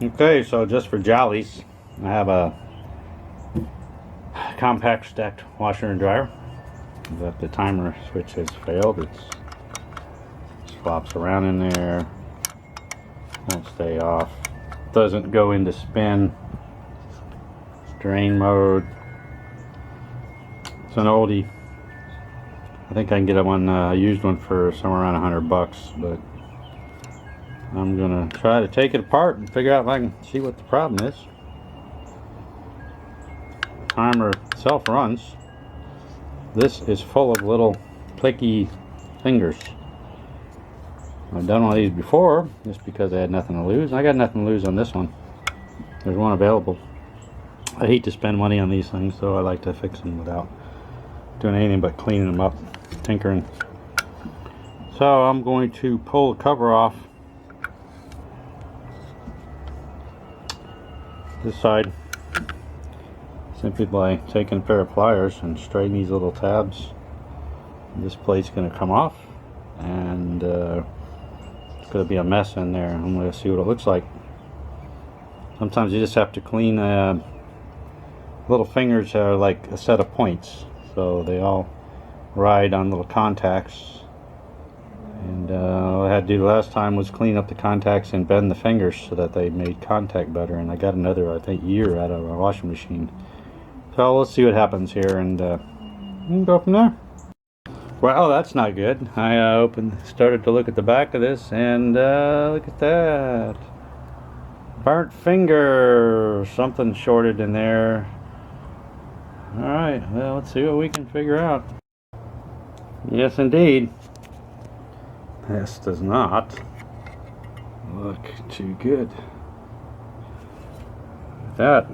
Okay, so just for jollies, I have a compact stacked washer and dryer. But the timer switch has failed. It swaps around in there, won't stay off, doesn't go into spin, drain mode. It's an oldie. I think I can get a used one for somewhere around $100, but I'm gonna try to take it apart and figure out if I can see what the problem is. The timer itself runs. This is full of little clicky fingers. I've done one of these before just because I had nothing to lose. I got nothing to lose on this one. There's one available. I hate to spend money on these things, so I like to fix them without doing anything but cleaning them up, tinkering. So I'm going to pull the cover off this side simply by taking a pair of pliers and straightening these little tabs. This plate's going to come off, and it's going to be a mess in there. I'm going to see what it looks like. Sometimes you just have to clean little fingers are like a set of points, so they all ride on little contacts. And what I had to do last time was clean up the contacts and bend the fingers so that they made contact better, and I got another, I think, year out of a washing machine. So let's see what happens here, and we can go from there. Well, that's not good. I started to look at the back of this, and look at that. Burnt finger. Something shorted in there. Alright, well, let's see what we can figure out. Yes, indeed. This does not look too good. That.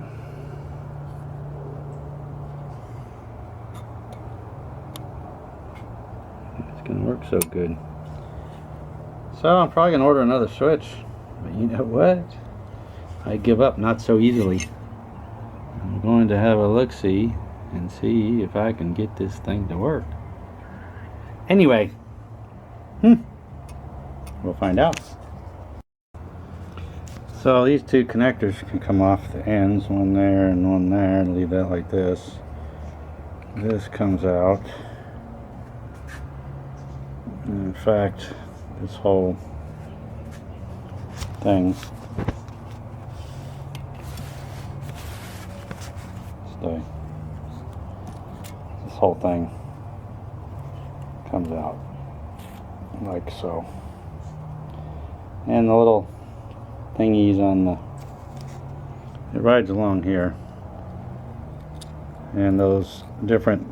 It's gonna work so good. So I'm probably gonna order another switch. But you know what? I give up not so easily. I'm going to have a look-see and see if I can get this thing to work. Anyway. We'll find out. So these two connectors can come off the ends, one there and one there, and leave that like this. This comes out. And in fact, this whole thing, this whole thing comes out like so. And the little thingies on it rides along here, and those different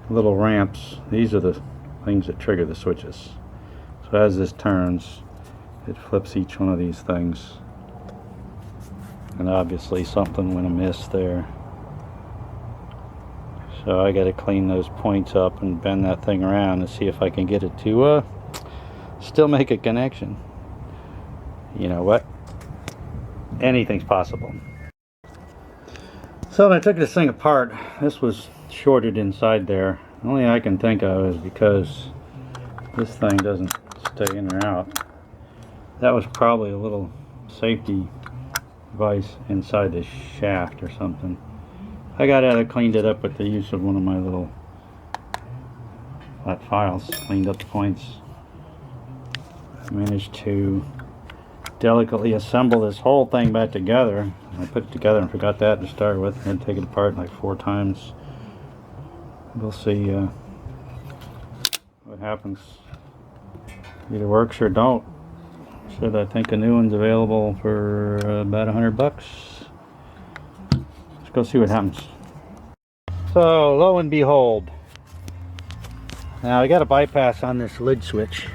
little ramps, these are the things that trigger the switches. So as this turns, it flips each one of these things, and obviously something went amiss there. So I got to clean those points up and bend that thing around and see if I can get it to still make a connection. You know what? Anything's possible. So when I took this thing apart, this was shorted inside there. The only thing I can think of is because this thing doesn't stay in or out. That was probably a little safety device inside the shaft or something. I got out and cleaned it up with the use of one of my little flat files. Cleaned up the points. I managed to delicately assemble this whole thing back together. I put it together and forgot that to start with. I had to take it apart like 4 times. We'll see what happens. Either works or don't. Said I think a new one's available for about $100. Let's go see what happens. So lo and behold, now I got a bypass on this lid switch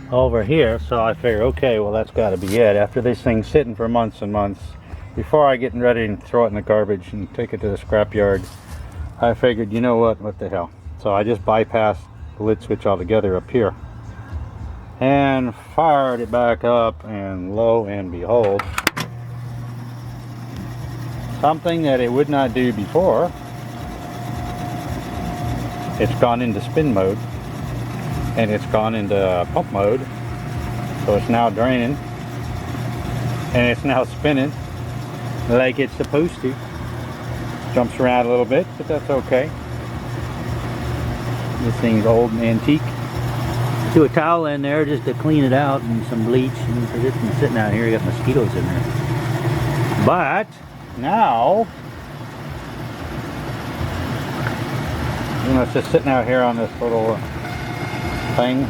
over here, so I figure, okay, well that's got to be it. After this thing's sitting for months and months, before I get ready to throw it in the garbage and take it to the scrapyard, I figured, you know what the hell. So I just bypassed the lid switch altogether up here and fired it back up, and lo and behold, something that it would not do before, it's gone into spin mode. And it's gone into pump mode, so it's now draining. and it's now spinning like it's supposed to. Jumps around a little bit, but that's okay. This thing's old and antique. Threw a towel in there just to clean it out and some bleach, and it's been sitting out here. You got mosquitoes in there. But now, you know, it's just sitting out here on this little thing.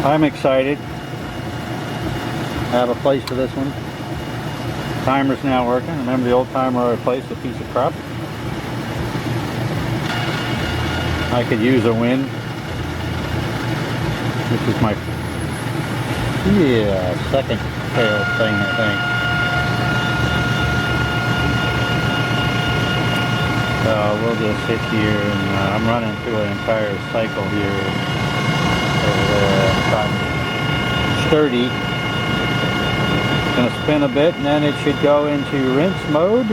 I'm excited. I have a place for this one. Timer's now working. Remember the old timer I replaced a piece of crap? I could use a win. This is my second tail thing, I think. So we'll just sit here, and I'm running through an entire cycle here. Sturdy. It's going to spin a bit, and then it should go into rinse mode.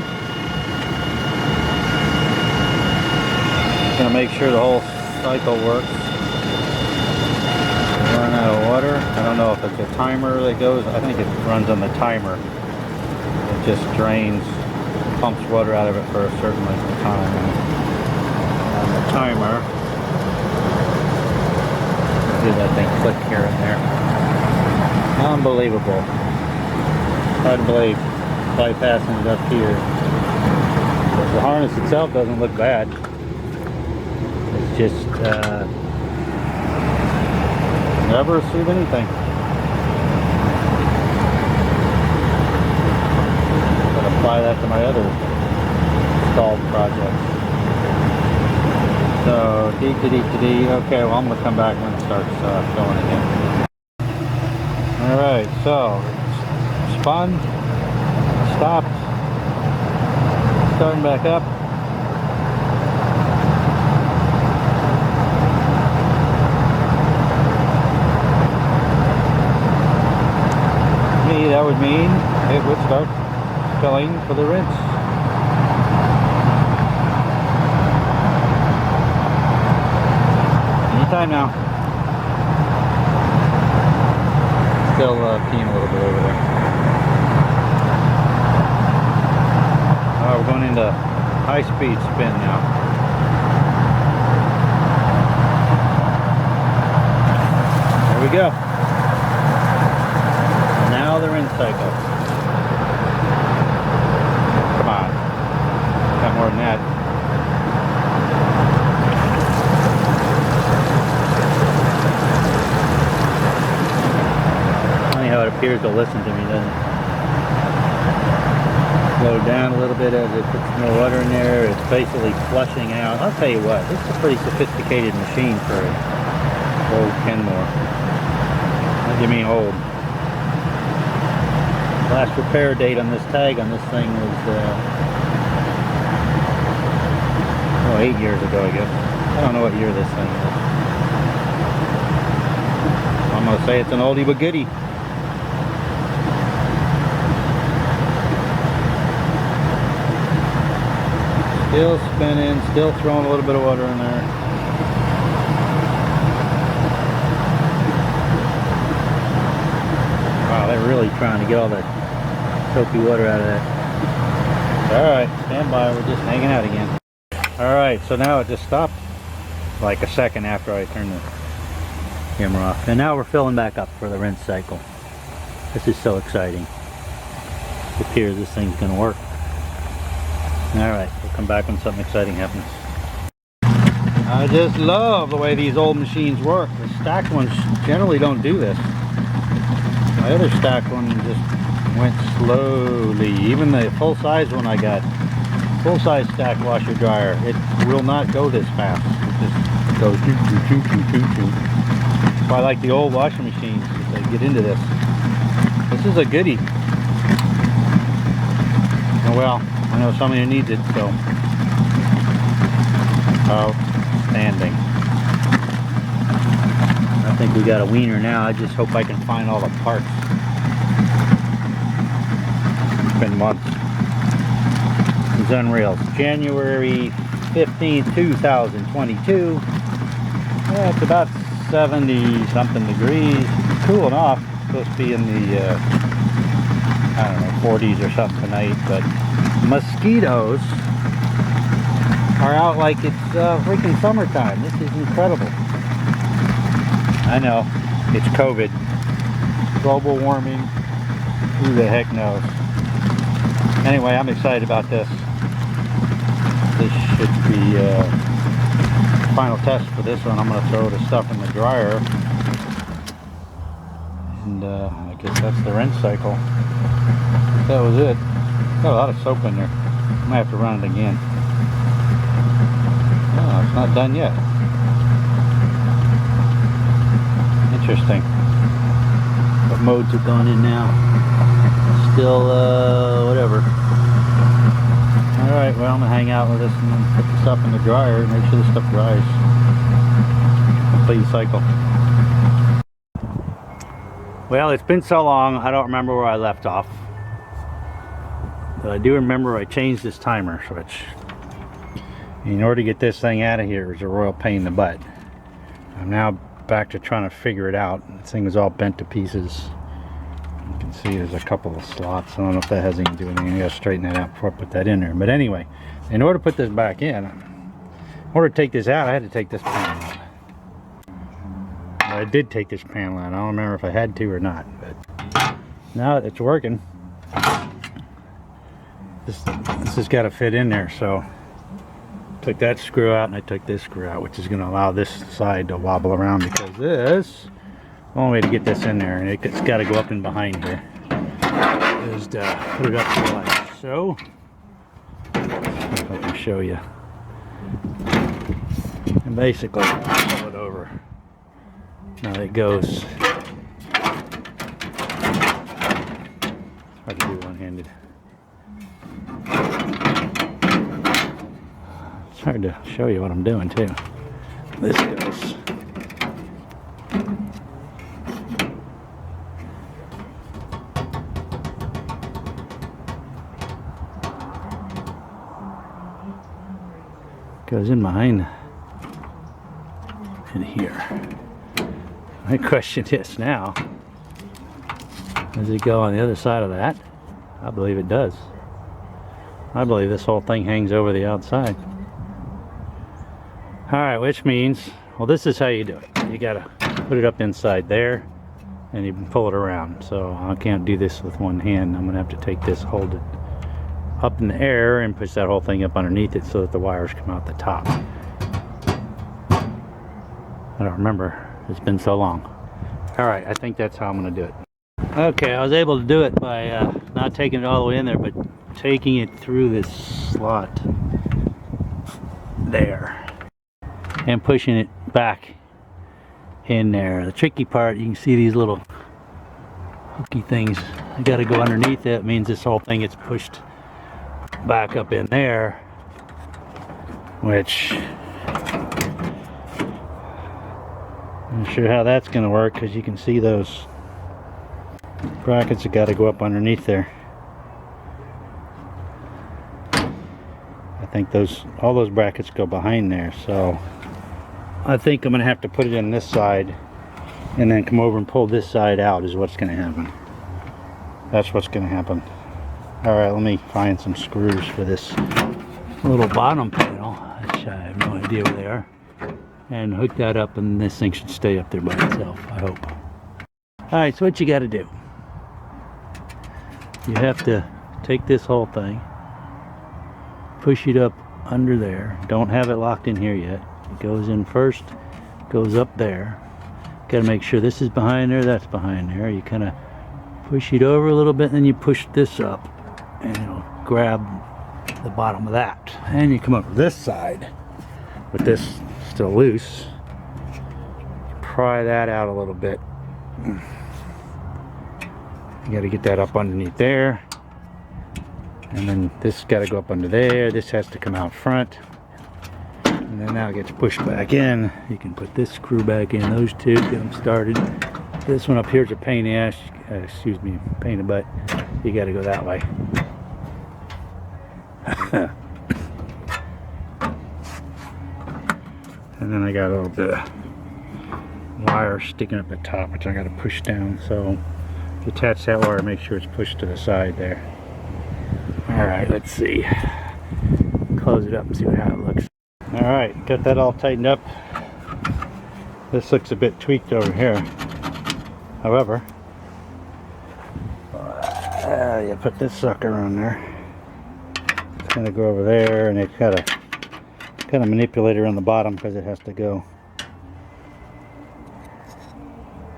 Going to make sure the whole cycle works. Run out of water. I don't know if it's a timer that goes. I think it runs on the timer. It just drains, pumps water out of it for a certain length of time. And the timer. Do that thing click here and there. Unbelievable. Hard to believe. Bypassing it up here. The harness itself doesn't look bad. It's just never assume anything. I'll apply that to my other stalled projects. So okay, well I'm gonna come back when it starts going again. Alright, so spun, stopped, starting back up. That would mean it would start filling for the rinse. Anytime now. Still peeing a little bit over there. We're going into high-speed spin now. There we go. Now the rinse cycle. Come on. Got more than that. Funny how it appears to listen to me, doesn't it? Slow down a little bit as it puts more water in there. It's basically flushing out. I'll tell you what, this is a pretty sophisticated machine for old Kenmore. What do you mean old? Last repair date on this tag on this thing was 8 years ago, I guess. I don't know what year this thing is. I'm gonna say it's an oldie but goodie. Still spinning, still throwing a little bit of water in there. Wow, they're really trying to get all that soapy water out of that. Alright, stand by, we're just hanging out again. Alright, so now it just stopped like a second after I turned the camera off. And now we're filling back up for the rinse cycle. This is so exciting. It appears this thing's going to work. Alright, we'll come back when something exciting happens. I just love the way these old machines work. The stacked ones generally don't do this. My other stacked one just went slowly. Even the full-size one I got, full-size stack washer dryer, it will not go this fast. It just goes choo choo choo choo choo choo. That's why I like the old washing machines. They get into this. This is a goodie. Oh well, I know somebody who needs it, so outstanding. I think we got a wiener now. I just hope I can find all the parts. It's been months. It's unreal. It's January 15th, 2022. Yeah, it's about 70 something degrees. It's cooling off. supposed to be in the, I don't know, 40s or something tonight, but mosquitoes are out like it's freaking summertime. This is incredible. I know, it's COVID, global warming, who the heck knows. Anyway, I'm excited about this. This should be final test for this one. I'm going to throw the stuff in the dryer, and I guess that's the rinse cycle. That was it. Got a lot of soap in there. I might have to run it again. Oh, it's not done yet. Interesting. What modes have gone in now? Still, whatever. Alright, well, I'm going to hang out with this and then put the stuff in the dryer and make sure the stuff dries. Complete cycle. Well, it's been so long, I don't remember where I left off. But I do remember I changed this timer switch. In order to get this thing out of here is a royal pain in the butt. I'm now back to trying to figure it out. This thing was all bent to pieces. You can see there's a couple of slots. I don't know if that has anything to do with anything. I gotta straighten that out before I put that in there. But anyway, in order to put this back in order to take this out, I had to take this panel out. Well, I did take this panel out. I don't remember if I had to or not, but now it's working. This has got to fit in there, so took that screw out and I took this screw out, which is going to allow this side to wobble around, because this only way to get this in there, and it's got to go up in behind here, is to put it up to the light. So if I can show you, and basically pull it over. Now it goes. Hard to do one-handed. It's hard to show you what I'm doing too. This goes in behind in here. My question is now, does it go on the other side of that? I believe it does. I believe this whole thing hangs over the outside. Alright, which means, well, this is how you do it. You gotta put it up inside there and you can pull it around. So I can't do this with one hand. I'm gonna have to take this, hold it up in the air and push that whole thing up underneath it so that the wires come out the top. I don't remember. It's been so long. Alright, I think that's how I'm gonna do it. Okay, I was able to do it by not taking it all the way in there, but taking it through this slot there and pushing it back in there. The tricky part, you can see these little hooky things. You got to go underneath it. It means this whole thing gets pushed back up in there, which I'm not sure how that's going to work, because you can see those brackets have got to go up underneath there. I think all those brackets go behind there, so I think I'm gonna have to put it in this side and then come over and pull this side out is what's gonna happen. That's what's gonna happen. Alright, let me find some screws for this little bottom panel, which I have no idea where they are, and hook that up, and this thing should stay up there by itself, I hope. Alright, so what you gotta do, you have to take this whole thing, push it up under there. Don't have it locked in here yet. It goes in first, goes up there. Got to make sure this is behind there, that's behind there. You kind of push it over a little bit, and then you push this up, and it'll grab the bottom of that. And you come up this side with this still loose. Pry that out a little bit. You got to get that up underneath there. And then this got to go up under there. This has to come out front. And then now it gets pushed back in. You can put this screw back in, those two, get them started. This one up here is a pain in the ass, excuse me, pain in the butt. You got to go that way. And then I got a little bit of wire sticking up the top, which I got to push down. So Detach that wire, make sure it's pushed to the side there. Alright, let's see. Close it up and see how it looks. Alright, got that all tightened up. This looks a bit tweaked over here. However, you put this sucker on there. It's going to go over there, and it's got a manipulator on the bottom because it has to go.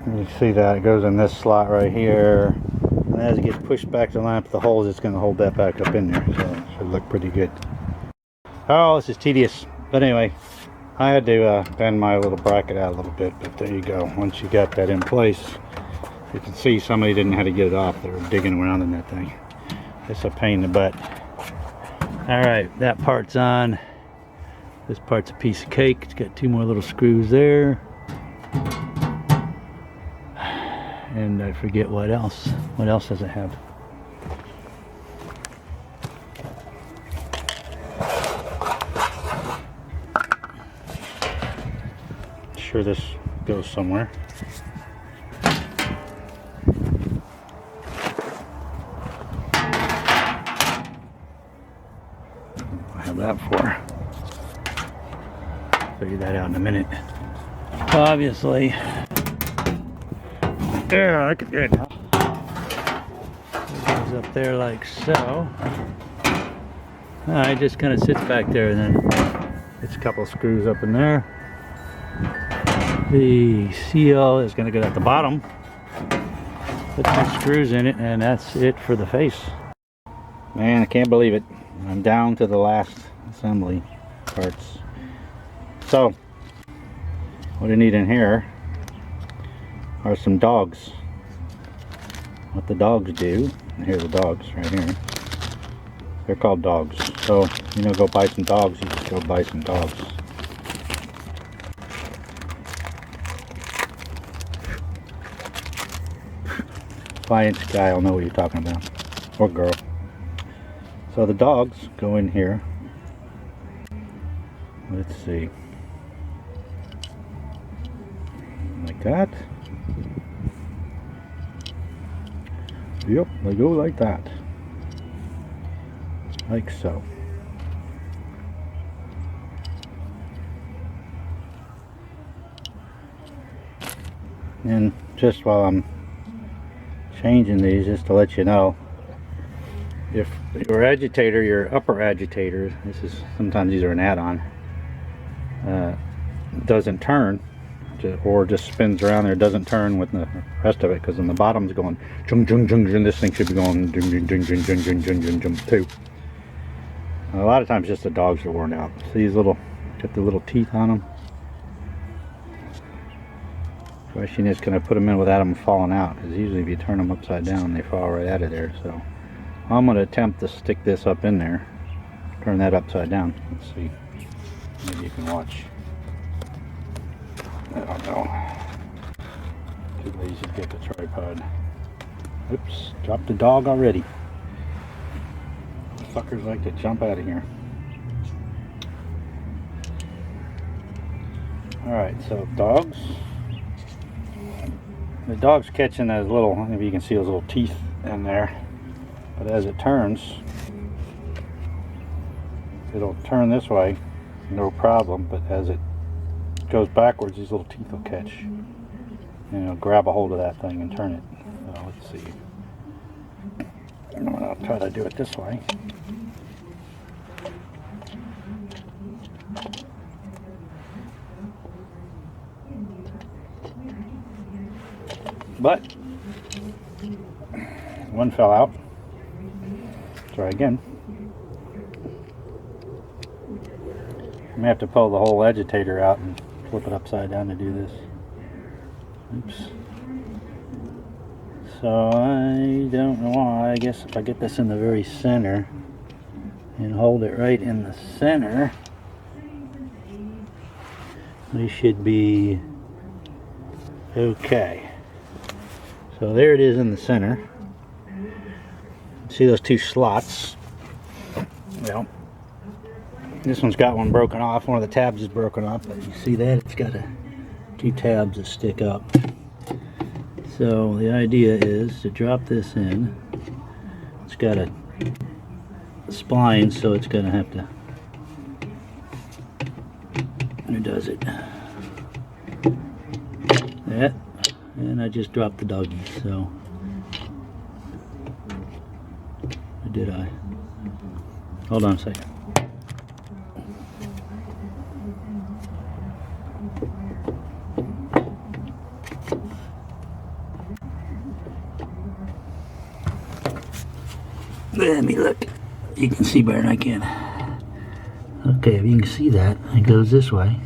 You see that it goes in this slot right here, and as it gets pushed back to line up the holes, it's going to hold that back up in there, so it should look pretty good. Oh, this is tedious, but anyway, I had to bend my little bracket out a little bit, but there you go. Once you got that in place, you can see somebody didn't know how to get it off. They were digging around in that thing. It's a pain in the butt. Alright, that part's on. This part's a piece of cake. It's got 2 more little screws there. And I forget what else. What else does it have? Sure this goes somewhere. I have that for. Figure that out in a minute. Obviously. Yeah, I could do it now. It goes up there like so. It just kind of sits back there, and then it's a couple screws up in there. The seal is going to go at the bottom. Put some screws in it, and that's it for the face. Man, I can't believe it. I'm down to the last assembly parts. So, what I need in here are some dogs. What the dogs do, and here are the dogs right here. They're called dogs. So, go buy some dogs, you just go buy some dogs. Client's guy will know what you're talking about, or girl. So the dogs go in here. Let's see, like that. Yep, they go like that, like so. And just while I'm changing these, just to let you know, if your agitator, your upper agitator, sometimes these are an add-on, doesn't turn, or just spins around there, doesn't turn with the rest of it, because then the bottom's going jung jung jung jung. This thing should be going jung jung jung jung jung jung jung jung jung too. A lot of times just the dogs are worn out. See these little, got the little teeth on them. Question is, can I put them in without them falling out? Because usually if you turn them upside down, they fall right out of there. So I'm going to attempt to stick this up in there, turn that upside down. Let's see, maybe you can watch. I don't know, too lazy to get the tripod. Oops, dropped the dog already. Fuckers like to jump out of here. Alright, so dogs. The dog's catching those little, maybe you can see those little teeth in there, but as it turns, it'll turn this way, no problem, but as it goes backwards, these little teeth will catch, and it'll grab a hold of that thing and turn it. So let's see. I'll try to do it this way. But one fell out. Try again. I may have to pull the whole agitator out and flip it upside down to do this. Oops. So I don't know why. I guess if I get this in the very center and hold it right in the center, we should be okay. So there it is in the center. See those 2 slots? Well, this one's got one broken off. One of the tabs is broken off, but you see that? It's got 2 tabs that stick up. So the idea is to drop this in. It's got a spline, so it's going to have to. Who does it? That, and I just dropped the doggy. So, or did I? Hold on a second. Let me look. You can see better than I can. Okay, if you can see that, it goes this way.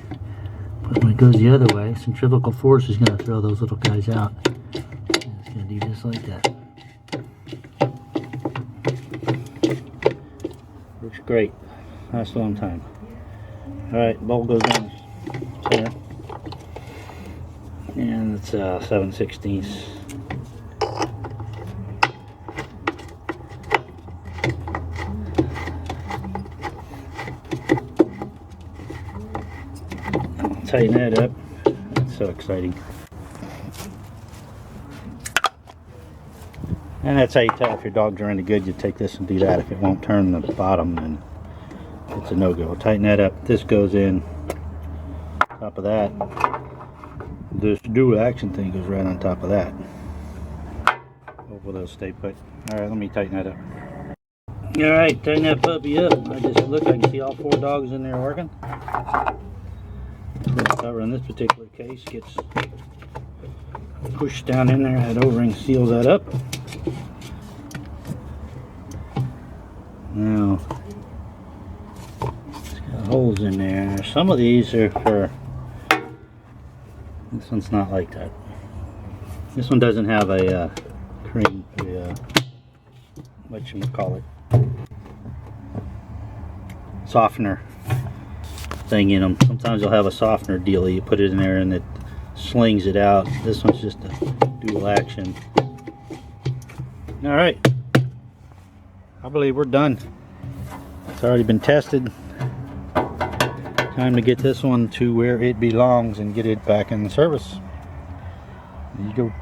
But when it goes the other way, centrifugal force is going to throw those little guys out. It's going to do just like that. Works great. Lasts a long time. Alright, bolt goes down the center. And it's 7/16. Tighten that up. That's so exciting. And that's how you tell if your dogs are any good. You take this and do that. If it won't turn the bottom, then it's a no-go. Tighten that up. This goes in. Top of that. This dual action thing goes right on top of that. Hopefully they'll stay put. Alright, let me tighten that up. Alright, tighten that puppy up. I just look, I can see all 4 dogs in there working. The cover in this particular case gets pushed down in there. That O-ring seals that up. Now, it's got holes in there. Some of these are for. This one's not like that. This one doesn't have a cream, whatchamacallit, softener thing in them. Sometimes you'll have a softener deal. You put it in there and it slings it out. This one's just a dual action. Alright, I believe we're done. It's already been tested. Time to get this one to where it belongs and get it back in the service. There you go.